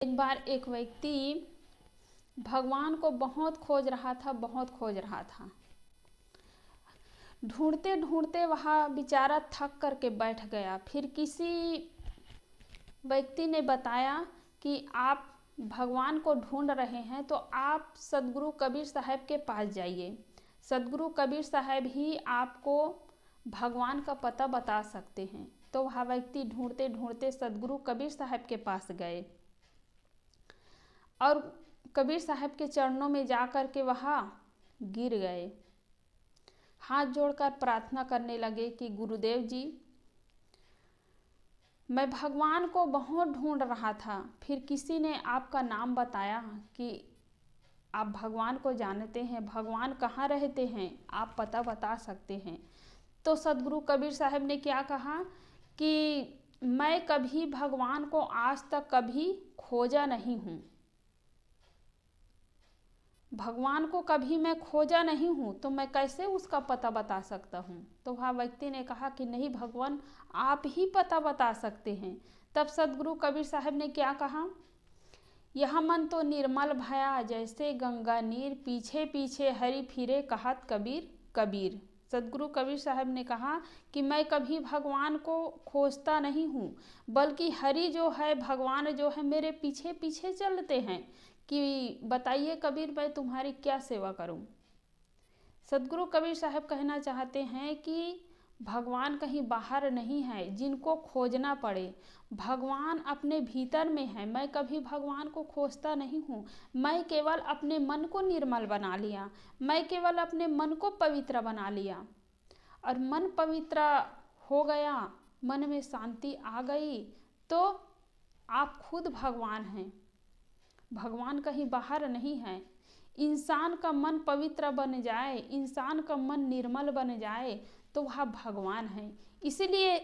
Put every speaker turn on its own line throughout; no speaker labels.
एक बार एक व्यक्ति भगवान को बहुत खोज रहा था। ढूंढते ढूंढते वह बेचारा थक करके बैठ गया। फिर किसी व्यक्ति ने बताया कि आप भगवान को ढूंढ रहे हैं तो आप सदगुरु कबीर साहब के पास जाइए। सदगुरु कबीर साहब ही आपको भगवान का पता बता सकते हैं। तो वह व्यक्ति ढूंढते ढूंढते सदगुरु कबीर साहब के पास गए और कबीर साहब के चरणों में जाकर के वह गिर गए। हाथ जोड़कर प्रार्थना करने लगे कि गुरुदेव जी, मैं भगवान को बहुत ढूंढ रहा था। फिर किसी ने आपका नाम बताया कि आप भगवान को जानते हैं, भगवान कहाँ रहते हैं, आप पता बता सकते हैं। तो सदगुरु कबीर साहब ने क्या कहा कि मैं कभी भगवान को आज तक कभी खोजा नहीं हूँ, भगवान को कभी मैं खोजा नहीं हूँ, तो मैं कैसे उसका पता बता सकता हूँ। तो वह व्यक्ति ने कहा कि नहीं भगवान, आप ही पता बता सकते हैं। तब सदगुरु कबीर साहब ने क्या कहा, यह मन तो निर्मल भया जैसे गंगा नीर, पीछे पीछे हरि फिरे कहत कबीर कबीर। सदगुरु कबीर साहब ने कहा कि मैं कभी भगवान को खोजता नहीं हूँ, बल्कि हरि जो है, भगवान जो है, मेरे पीछे पीछे चलते हैं कि बताइए कबीर, मैं तुम्हारी क्या सेवा करूं। सदगुरु कबीर साहब कहना चाहते हैं कि भगवान कहीं बाहर नहीं है जिनको खोजना पड़े, भगवान अपने भीतर में है। मैं कभी भगवान को खोजता नहीं हूँ, मैं केवल अपने मन को निर्मल बना लिया, मैं केवल अपने मन को पवित्र बना लिया और मन पवित्र हो गया, मन में शांति आ गई, तो आप खुद भगवान हैं। भगवान कहीं बाहर नहीं है। इंसान का मन पवित्र बन जाए, इंसान का मन निर्मल बन जाए तो वह भगवान है। इसीलिए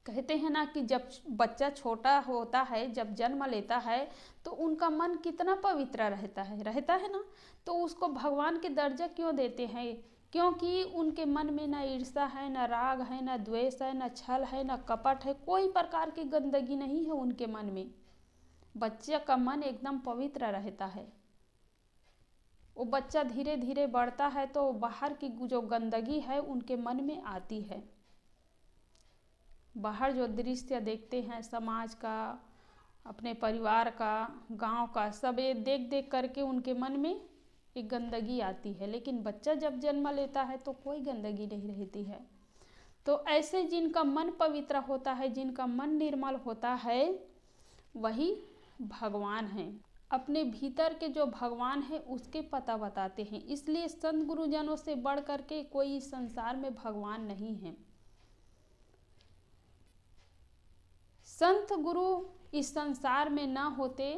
कहते हैं ना कि जब बच्चा छोटा होता है, जब जन्म लेता है, तो उनका मन कितना पवित्र रहता है ना। तो उसको भगवान के दर्जा क्यों देते हैं? क्योंकि उनके मन में न ईर्ष्या है, न राग है, न द्वेष है, न छल है, न कपट है, कोई प्रकार की गंदगी नहीं है उनके मन में। बच्चे का मन एकदम पवित्र रहता है। वो बच्चा धीरे धीरे बढ़ता है तो बाहर की जो गंदगी है उनके मन में आती है। बाहर जो दृश्य देखते हैं समाज का, अपने परिवार का, गांव का, सब ये देख देख करके उनके मन में एक गंदगी आती है। लेकिन बच्चा जब जन्म लेता है तो कोई गंदगी नहीं रहती है। तो ऐसे जिनका मन पवित्र होता है, जिनका मन निर्मल होता है, वही भगवान हैं। अपने भीतर के जो भगवान है उसके पता बताते हैं। इसलिए संत गुरुजनों से बढ़ करके कोई इस संसार में भगवान नहीं है। संत गुरु इस संसार में ना होते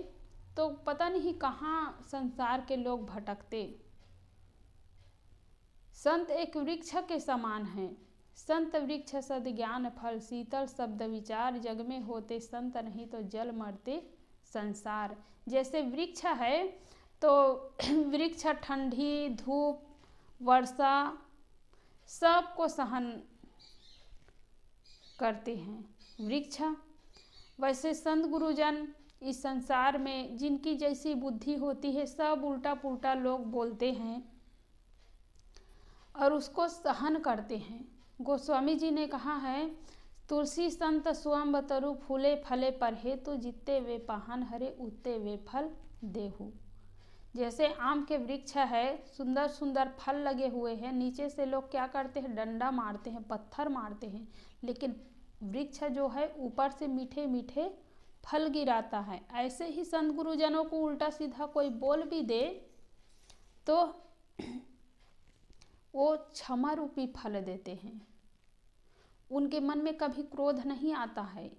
तो पता नहीं कहाँ संसार के लोग भटकते। संत एक वृक्ष के समान हैं। संत वृक्ष सद ज्ञान फल, शीतल शब्द विचार, जग में होते संत नहीं तो जल मरते संसार। जैसे वृक्ष है तो वृक्ष ठंडी, धूप, वर्षा सबको सहन करते हैं वृक्ष। वैसे संत गुरुजन इस संसार में जिनकी जैसी बुद्धि होती है, सब उल्टा पुल्टा लोग बोलते हैं और उसको सहन करते हैं। गोस्वामी जी ने कहा है, तुलसी संत स्वयं तरु, फूले फले पर हेतु, जितते वे पाहन हरे उतते वे फल देहु। जैसे आम के वृक्ष है, सुंदर सुंदर फल लगे हुए हैं, नीचे से लोग क्या करते हैं, डंडा मारते हैं, पत्थर मारते हैं, लेकिन वृक्ष जो है ऊपर से मीठे मीठे फल गिराता है। ऐसे ही संत गुरुजनों को उल्टा सीधा कोई बोल भी दे तो वो क्षमा रूपी फल देते हैं। उनके मन में कभी क्रोध नहीं आता है।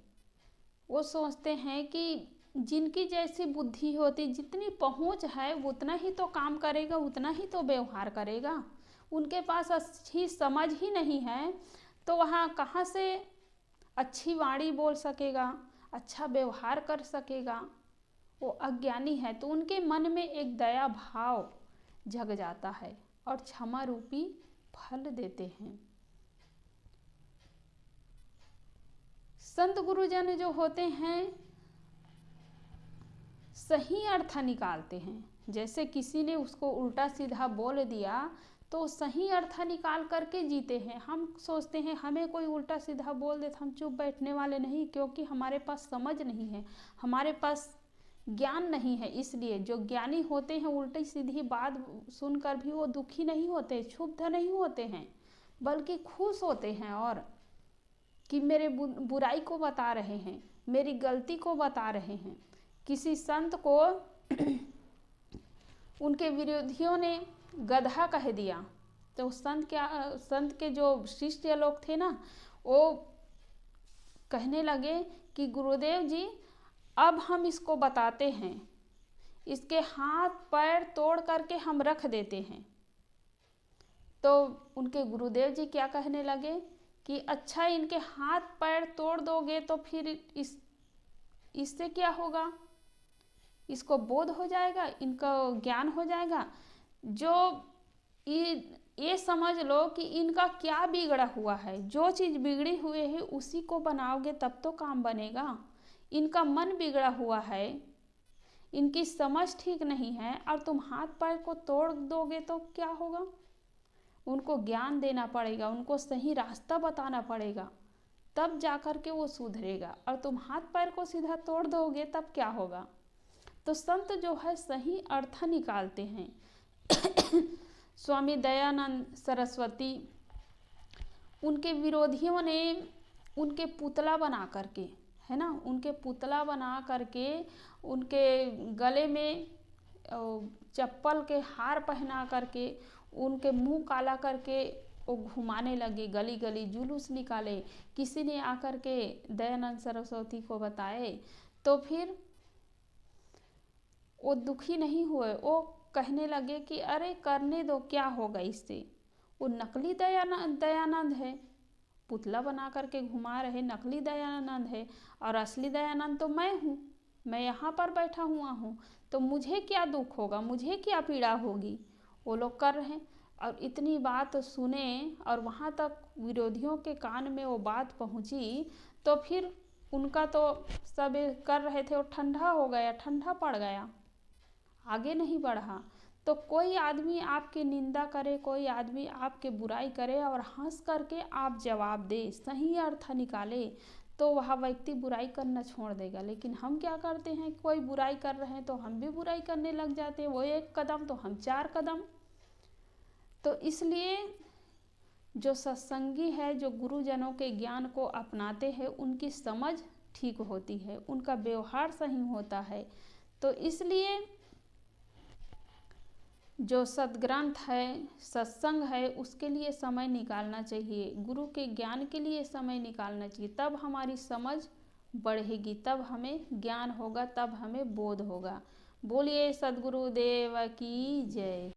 वो सोचते हैं कि जिनकी जैसी बुद्धि होती, जितनी पहुंच है उतना ही तो काम करेगा, उतना ही तो व्यवहार करेगा। उनके पास अच्छी समझ ही नहीं है तो वहाँ कहाँ से अच्छी वाणी बोल सकेगा, अच्छा व्यवहार कर सकेगा। वो अज्ञानी है। तो उनके मन में एक दया भाव जग जाता है और क्षमा रूपी फल देते हैं। संत गुरुजन जो होते हैं सही अर्थ निकालते हैं। जैसे किसी ने उसको उल्टा सीधा बोल दिया तो सही अर्थ निकाल करके जीते हैं। हम सोचते हैं हमें कोई उल्टा सीधा बोल दे तो हम चुप बैठने वाले नहीं, क्योंकि हमारे पास समझ नहीं है, हमारे पास ज्ञान नहीं है। इसलिए जो ज्ञानी होते हैं उल्टी सीधी बात सुनकर भी वो दुखी नहीं होते, क्षुब्ध नहीं होते हैं, बल्कि खुश होते हैं। और कि मेरे बुराई को बता रहे हैं, मेरी गलती को बता रहे हैं। किसी संत को उनके विरोधियों ने गधा कह दिया तो संत के जो शिष्य लोग थे ना, वो कहने लगे कि गुरुदेव जी अब हम इसको बताते हैं, इसके हाथ पैर तोड़ करके हम रख देते हैं। तो उनके गुरुदेव जी क्या कहने लगे कि अच्छा इनके हाथ पैर तोड़ दोगे तो फिर इससे क्या होगा, इसको बोध हो जाएगा, इनका ज्ञान हो जाएगा। जो ये समझ लो कि इनका क्या बिगड़ा हुआ है, जो चीज़ बिगड़ी हुई है उसी को बनाओगे तब तो काम बनेगा। इनका मन बिगड़ा हुआ है, इनकी समझ ठीक नहीं है, और तुम हाथ पैर को तोड़ दोगे तो क्या होगा। उनको ज्ञान देना पड़ेगा, उनको सही रास्ता बताना पड़ेगा, तब जाकर के वो सुधरेगा। और तुम हाथ पैर को सीधा तोड़ दोगे तब क्या होगा। तो संत जो है सही अर्थ निकालते हैं। स्वामी दयानंद सरस्वती, उनके विरोधियों ने उनके पुतला बना करके, है ना, उनके पुतला बना करके उनके गले में चप्पल के हार पहना करके, उनके मुंह काला करके वो घुमाने लगे, गली गली जुलूस निकाले। किसी ने आकर के दयानंद सरस्वती को बताए तो फिर वो दुखी नहीं हुए, वो कहने लगे कि अरे करने दो, क्या होगा इससे। वो नकली दयानंद है, पुतला बना करके घुमा रहे, नकली दयानंद है, और असली दयानंद तो मैं हूँ, मैं यहाँ पर बैठा हुआ हूँ, तो मुझे क्या दुख होगा, मुझे क्या पीड़ा होगी। वो लोग कर रहे हैं। और इतनी बात सुने और वहाँ तक विरोधियों के कान में वो बात पहुँची तो फिर उनका तो सब कर रहे थे वो ठंडा हो गया, ठंडा पड़ गया, आगे नहीं बढ़ा। तो कोई आदमी आपकी निंदा करे, कोई आदमी आपके बुराई करे और हंस करके आप जवाब दे, सही अर्थ निकाले, तो वह व्यक्ति बुराई करना छोड़ देगा। लेकिन हम क्या करते हैं, कोई बुराई कर रहे हैं तो हम भी बुराई करने लग जाते हैं, वो एक कदम तो हम 4 कदम। तो इसलिए जो सत्संगी है, जो गुरुजनों के ज्ञान को अपनाते हैं, उनकी समझ ठीक होती है, उनका व्यवहार सही होता है। तो इसलिए जो सद्ग्रंथ है, सत्संग है, उसके लिए समय निकालना चाहिए, गुरु के ज्ञान के लिए समय निकालना चाहिए। तब हमारी समझ बढ़ेगी, तब हमें ज्ञान होगा, तब हमें बोध होगा। बोलिए सद्गुरुदेव की जय।